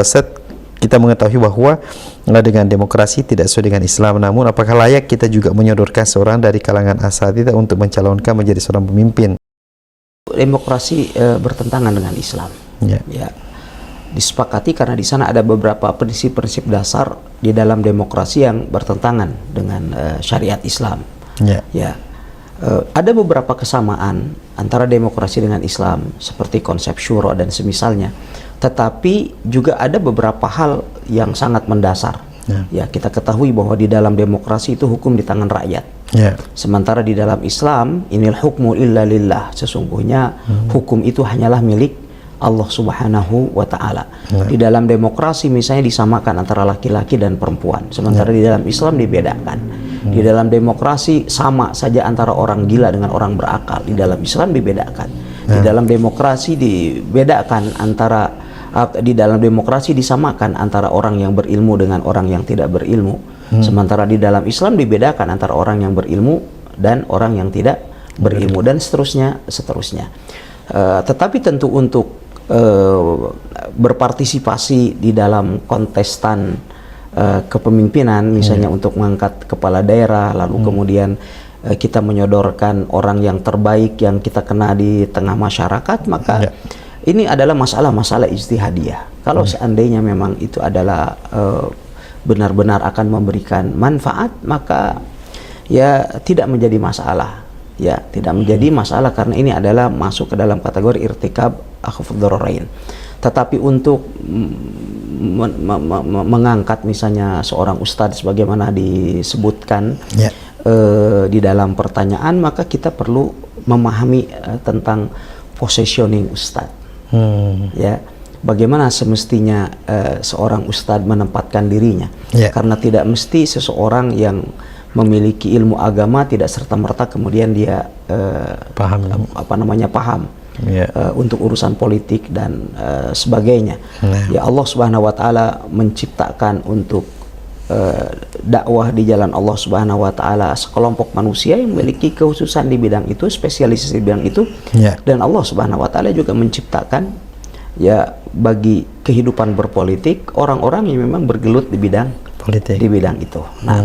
Set kita mengetahui bahwa dengan demokrasi tidak sesuai dengan Islam, namun apakah layak kita juga menyodorkan seorang dari kalangan asatidzah untuk mencalonkan menjadi seorang pemimpin? Demokrasi bertentangan dengan Islam. Ya, disepakati karena di sana ada beberapa prinsip-prinsip dasar di dalam demokrasi yang bertentangan dengan syariat Islam. Ya, ada beberapa kesamaan antara demokrasi dengan Islam seperti konsep syura dan semisalnya, tetapi juga ada beberapa hal yang sangat mendasar. Ya, kita ketahui bahwa di dalam demokrasi itu hukum di tangan rakyat. Sementara di dalam Islam, inil hukmu illa lillah, sesungguhnya hukum itu hanyalah milik Allah Subhanahu wa Ta'ala. Di dalam demokrasi misalnya disamakan antara laki-laki dan perempuan, sementara di dalam Islam dibedakan. Di dalam demokrasi sama saja antara orang gila dengan orang berakal, di dalam Islam dibedakan. Di dalam demokrasi dibedakan antara, di dalam demokrasi disamakan antara orang yang berilmu dengan orang yang tidak berilmu. Sementara di dalam Islam dibedakan antara orang yang berilmu dan orang yang tidak berilmu, dan seterusnya. Tetapi tentu untuk berpartisipasi di dalam kontestan kepemimpinan, misalnya untuk mengangkat kepala daerah, lalu kemudian kita menyodorkan orang yang terbaik yang kita kenal di tengah masyarakat, maka ini adalah masalah-masalah ijtihadiyah. Kalau seandainya memang itu adalah benar-benar akan memberikan manfaat, maka ya tidak menjadi masalah. Ya, tidak menjadi masalah karena ini adalah masuk ke dalam kategori irtikab akhafud dhararain. Tetapi untuk mengangkat misalnya seorang ustadz sebagaimana disebutkan di dalam pertanyaan, maka kita perlu memahami tentang positioning ustadz. Ya, bagaimana semestinya seorang ustadz menempatkan dirinya, karena tidak mesti seseorang yang memiliki ilmu agama tidak serta-merta kemudian dia paham untuk urusan politik dan sebagainya. Ya, Allah Subhanahu wa Ta'ala menciptakan untuk dakwah di jalan Allah Subhanahu wa Ta'ala sekelompok manusia yang memiliki kekhususan di bidang itu, spesialis di bidang itu. Dan Allah Subhanahu wa Ta'ala juga menciptakan ya bagi kehidupan berpolitik orang-orang yang memang bergelut di bidang politik, di bidang itu. Nah,